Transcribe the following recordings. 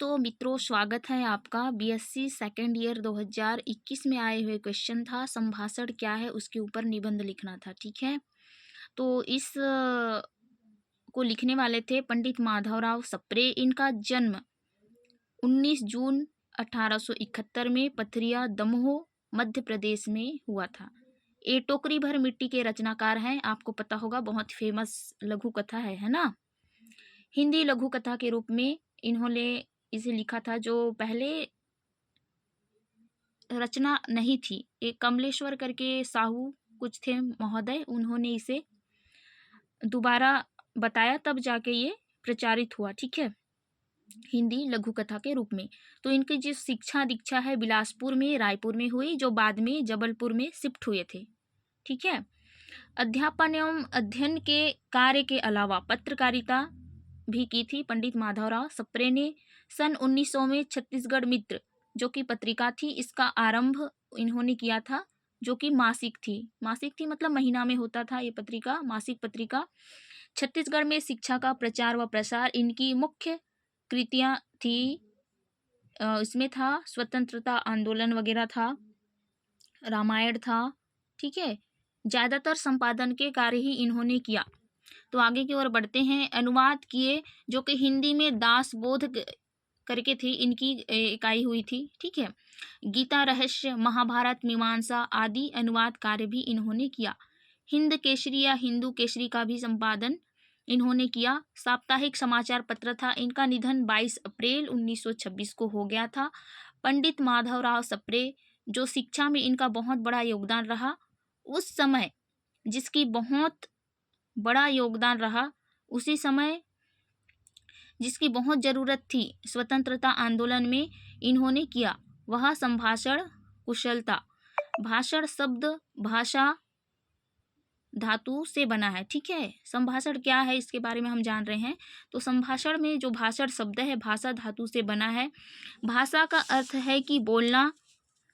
तो मित्रों, स्वागत है आपका। बीएससी सेकेंड ईयर 2021 में आए हुए क्वेश्चन था, संभाषण क्या है उसके ऊपर निबंध लिखना था। ठीक है, तो इस को लिखने वाले थे पंडित माधवराव सप्रे। इनका जन्म 19 जून 1871 में पथरिया, दमोह, मध्य प्रदेश में हुआ था। ये टोकरी भर मिट्टी के रचनाकार हैं, आपको पता होगा, बहुत फेमस लघु कथा है ना। हिंदी लघु कथा के रूप में इन्होंने इसे लिखा था, जो पहले रचना नहीं थी। एक कमलेश्वर करके साहू कुछ थे महोदय, उन्होंने इसे दोबारा बताया, तब जाके ये प्रचारित हुआ। ठीक है, हिंदी लघु कथा के रूप में। तो इनकी जो शिक्षा दीक्षा है बिलासपुर में, रायपुर में हुई, जो बाद में जबलपुर में शिफ्ट हुए थे। ठीक है, अध्यापन एवं अध्ययन के कार्य के अलावा पत्रकारिता भी की थी पंडित माधवराव सप्रे ने। सन 1900 में छत्तीसगढ़ मित्र जो कि पत्रिका थी, इसका आरंभ इन्होंने किया था, जो कि मासिक थी मतलब महीना में होता था ये पत्रिका, मासिक पत्रिका। छत्तीसगढ़ में शिक्षा का प्रचार व प्रसार इनकी मुख्य कृतियां थी। इसमें था स्वतंत्रता आंदोलन वगैरह था, रामायण था। ठीक है, ज़्यादातर संपादन के कार्य ही इन्होंने किया। तो आगे की ओर बढ़ते हैं। अनुवाद किए, जो कि हिंदी में दासबोध करके थी, इनकी इकाई हुई थी। ठीक है, गीता रहस्य, महाभारत, मीमांसा आदि अनुवाद कार्य भी इन्होंने किया। हिंद केसरी या हिंदू केसरी का भी संपादन इन्होंने किया। साप्ताहिक समाचार पत्र था। इनका निधन 22 अप्रैल 1926 को हो गया था। पंडित माधवराव सप्रे, जो शिक्षा में इनका बहुत बड़ा योगदान रहा उस समय, जिसकी बहुत बड़ा योगदान रहा उसी समय, जिसकी बहुत ज़रूरत थी स्वतंत्रता आंदोलन में, इन्होंने किया, वह संभाषण कुशलता। भाषण शब्द भाषा धातु से बना है। ठीक है, संभाषण क्या है इसके बारे में हम जान रहे हैं। तो संभाषण में जो भाषण शब्द है भाषा धातु से बना है। भाषा का अर्थ है कि बोलना,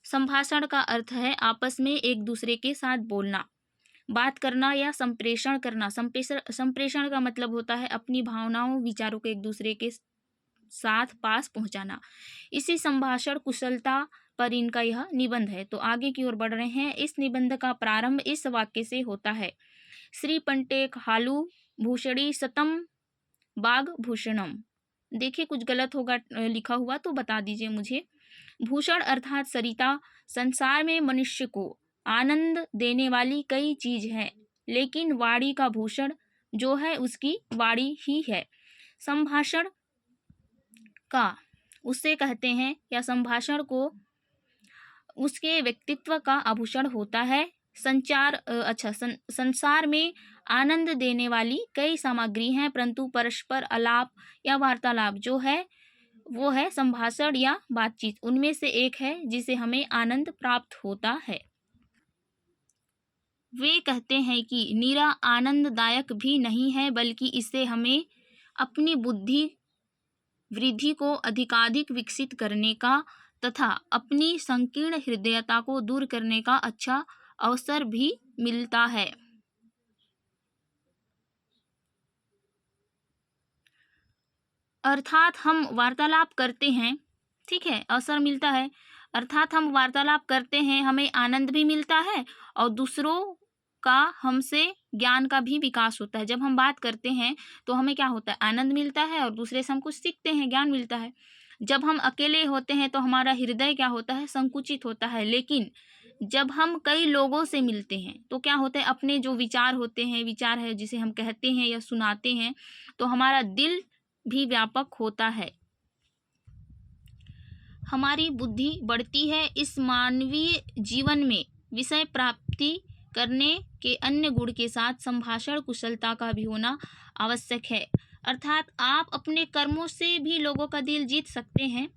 संभाषण का अर्थ है आपस में एक दूसरे के साथ बोलना, बात करना या संप्रेषण करना। संप्रेषण का मतलब होता है अपनी भावनाओं विचारों को एक दूसरे के साथ पास पहुंचाना। इसी संभाषण कुशलता पर इनका यह निबंध है। तो आगे की ओर बढ़ रहे हैं। इस निबंध का प्रारंभ इस वाक्य से होता है, श्री पंटे हालू भूषणी सतम बाग भूषणम। देखिए कुछ गलत होगा लिखा हुआ तो बता दीजिए मुझे। भूषण अर्थात सरिता। संसार में मनुष्य को आनंद देने वाली कई चीज है, लेकिन वाणी का भूषण जो है उसकी वाणी ही है। संभाषण का उसे कहते हैं, या संभाषण को उसके व्यक्तित्व का आभूषण होता है। संसार में आनंद देने वाली कई सामग्री हैं, परंतु परस्पर अलाप या वार्तालाप जो है वो है संभाषण या बातचीत। उनमें से एक है जिसे हमें आनंद प्राप्त होता है। वे कहते हैं कि निरा आनंददायक भी नहीं है, बल्कि इससे हमें अपनी बुद्धि वृद्धि को अधिकाधिक विकसित करने का तथा अपनी संकीर्ण हृदयता को दूर करने का अच्छा अवसर भी मिलता है। अर्थात हम वार्तालाप करते हैं, ठीक है, अवसर मिलता है, अर्थात हम वार्तालाप करते हैं, हमें आनंद भी मिलता है और दूसरों का हमसे ज्ञान का भी विकास होता है। जब हम बात करते हैं तो हमें क्या होता है, आनंद मिलता है और दूसरे से हम कुछ सीखते हैं, ज्ञान मिलता है। जब हम अकेले होते हैं तो हमारा हृदय क्या होता है, संकुचित होता है। लेकिन जब हम कई लोगों से मिलते हैं तो क्या होता है, अपने जो विचार होते हैं, विचार है जिसे हम कहते हैं या सुनाते हैं, तो हमारा दिल भी व्यापक होता है, हमारी बुद्धि बढ़ती है। इस मानवीय जीवन में विषय प्राप्ति करने के अन्य गुण के साथ संभाषण कुशलता का भी होना आवश्यक है। अर्थात आप अपने कर्मों से भी लोगों का दिल जीत सकते हैं,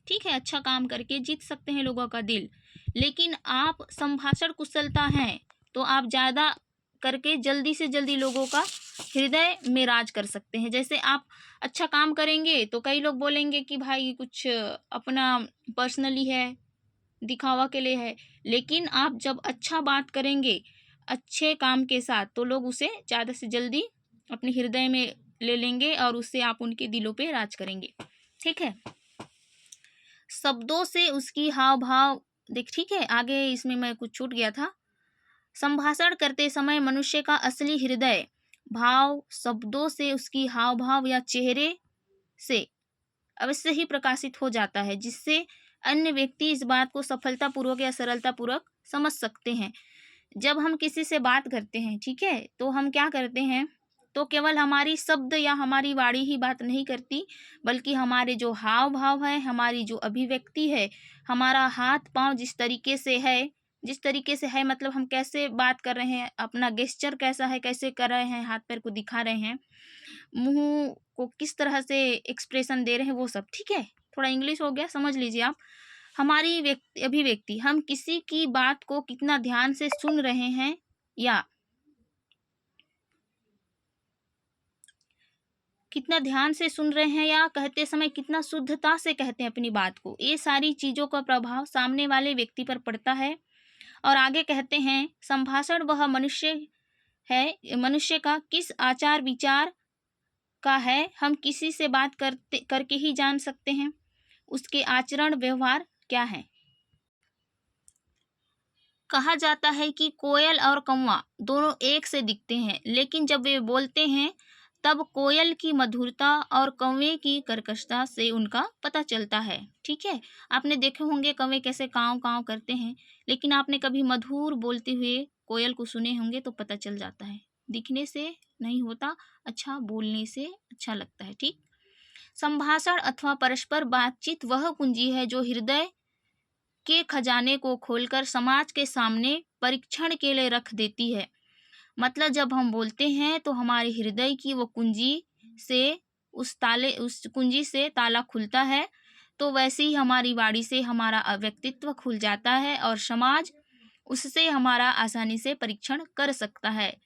ठीक है, अच्छा काम करके जीत सकते हैं लोगों का दिल। लेकिन आप संभाषण कुशलता हैं तो आप ज़्यादा करके जल्दी से जल्दी लोगों का हृदय में राज कर सकते हैं। जैसे आप अच्छा काम करेंगे तो कई लोग बोलेंगे कि भाई कुछ अपना पर्सनली है, दिखावा के लिए है, लेकिन आप जब अच्छा बात करेंगे अच्छे काम के साथ तो लोग उसे ज़्यादा से जल्दी अपने हृदय में ले लेंगे और उससे आप उनके दिलों पे राज करेंगे। ठीक है, शब्दों से उसकी हाव भाव देख, ठीक है, आगे इसमें मैं कुछ छूट गया था। संभाषण करते समय मनुष्य का असली हृदय भाव शब्दों से उसकी हाव भाव या चेहरे से अवश्य ही प्रकाशित हो जाता है, जिससे अन्य व्यक्ति इस बात को सफलतापूर्वक या सरलतापूर्वक समझ सकते हैं। जब हम किसी से बात करते हैं, ठीक है, तो हम क्या करते हैं, तो केवल हमारी शब्द या हमारी वाणी ही बात नहीं करती, बल्कि हमारे जो हाव भाव है, हमारी जो अभिव्यक्ति है, हमारा हाथ पांव जिस तरीके से है मतलब हम कैसे बात कर रहे हैं, अपना गेस्चर कैसा है, कैसे कर रहे हैं, हाथ पैर को दिखा रहे हैं, मुंह को किस तरह से एक्सप्रेशन दे रहे हैं, वो सब, ठीक है। थोड़ा इंग्लिश हो गया, समझ लीजिए आप। हमारी अभिव्यक्ति, हम किसी की बात को कितना ध्यान से सुन रहे हैं या कहते समय कितना शुद्धता से कहते हैं अपनी बात को, ये सारी चीजों का प्रभाव सामने वाले व्यक्ति पर पड़ता है। और आगे कहते हैं, संभाषण वह मनुष्य का किस आचार विचार का है, हम किसी से बात करके ही जान सकते हैं उसके आचरण व्यवहार क्या है। कहा जाता है कि कोयल और कौवा दोनों एक से दिखते हैं, लेकिन जब वे बोलते हैं तब कोयल की मधुरता और कौवे की कर्कशता से उनका पता चलता है, ठीक है। आपने देखे होंगे कौवे कैसे काँव काँव करते हैं, लेकिन आपने कभी मधुर बोलते हुए कोयल को सुने होंगे तो पता चल जाता है। दिखने से नहीं होता, अच्छा बोलने से अच्छा लगता है, ठीक। संभाषण अथवा परस्पर बातचीत वह कुंजी है जो हृदय के खजाने को खोलकर समाज के सामने परीक्षण के लिए रख देती है। मतलब जब हम बोलते हैं तो हमारे हृदय की वो कुंजी से उस कुंजी से ताला खुलता है, तो वैसे ही हमारी वाणी से हमारा व्यक्तित्व खुल जाता है और समाज उससे हमारा आसानी से परीक्षण कर सकता है।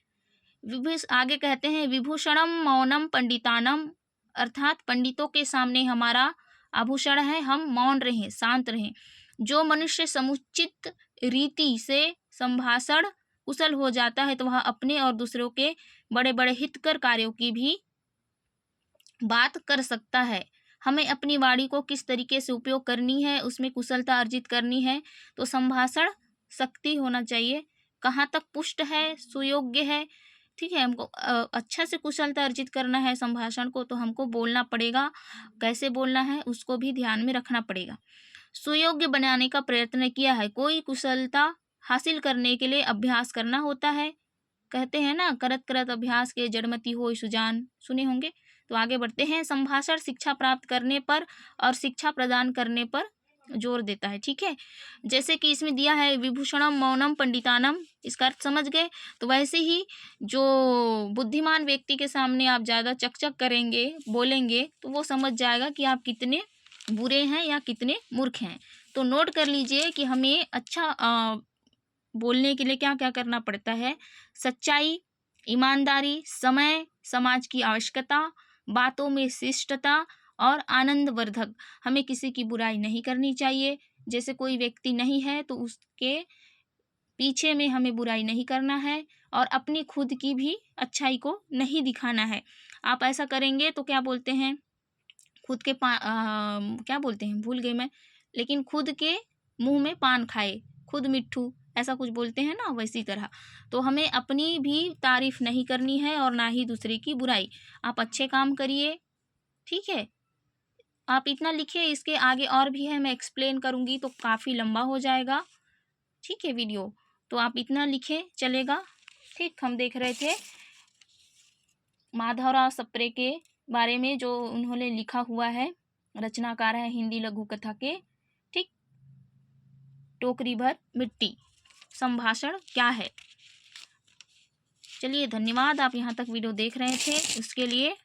आगे कहते हैं, विभूषणम मौनम पंडितानम, अर्थात पंडितों के सामने हमारा आभूषण है, हम मौन रहें, शांत रहें। जो मनुष्य समुचित रीति से संभाषण कुशल हो जाता है तो वह अपने और दूसरों के बड़े बड़े हितकर कार्यों की भी बात कर सकता है। हमें अपनी वाणी को किस तरीके से उपयोग करनी है, उसमें कुशलता अर्जित करनी है, तो संभाषण शक्ति होना चाहिए, कहाँ तक पुष्ट है, सुयोग्य है, ठीक है। हमको अच्छा से कुशलता अर्जित करना है संभाषण को, तो हमको बोलना पड़ेगा, कैसे बोलना है उसको भी ध्यान में रखना पड़ेगा। सुयोग्य बनाने का प्रयत्न किया है, कोई कुशलता हासिल करने के लिए अभ्यास करना होता है। कहते हैं ना, करत करत अभ्यास के जड़मति होय सुजान, सुने होंगे। तो आगे बढ़ते हैं, संभाषण शिक्षा प्राप्त करने पर और शिक्षा प्रदान करने पर जोर देता है, ठीक है। जैसे कि इसमें दिया है विभूषणम मौनम पंडितानम, इसका अर्थ समझ गए। तो वैसे ही जो बुद्धिमान व्यक्ति के सामने आप ज़्यादा चकचक करेंगे, बोलेंगे, तो वो समझ जाएगा कि आप कितने बुरे हैं या कितने मूर्ख हैं। तो नोट कर लीजिए कि हमें अच्छा बोलने के लिए क्या क्या करना पड़ता है। सच्चाई, ईमानदारी, समय, समाज की आवश्यकता, बातों में शिष्टता और आनंदवर्धक। हमें किसी की बुराई नहीं करनी चाहिए। जैसे कोई व्यक्ति नहीं है तो उसके पीछे में हमें बुराई नहीं करना है और अपनी खुद की भी अच्छाई को नहीं दिखाना है। आप ऐसा करेंगे तो क्या बोलते हैं, खुद के क्या बोलते हैं भूल गई मैं, लेकिन खुद के मुंह में पान खाए, खुद मिट्ठू, ऐसा कुछ बोलते हैं ना, वैसी तरह। तो हमें अपनी भी तारीफ नहीं करनी है और ना ही दूसरे की बुराई। आप अच्छे काम करिए, ठीक है। आप इतना लिखिए, इसके आगे और भी है, मैं एक्सप्लेन करूँगी तो काफ़ी लंबा हो जाएगा, ठीक है वीडियो। तो आप इतना लिखे चलेगा, ठीक। हम देख रहे थे माधवराव सप्रे के बारे में, जो उन्होंने लिखा हुआ है, रचनाकार है हिंदी लघु कथा के, ठीक। टोकरी भर मिट्टी, संभाषण क्या है। चलिए धन्यवाद, आप यहाँ तक वीडियो देख रहे थे उसके लिए।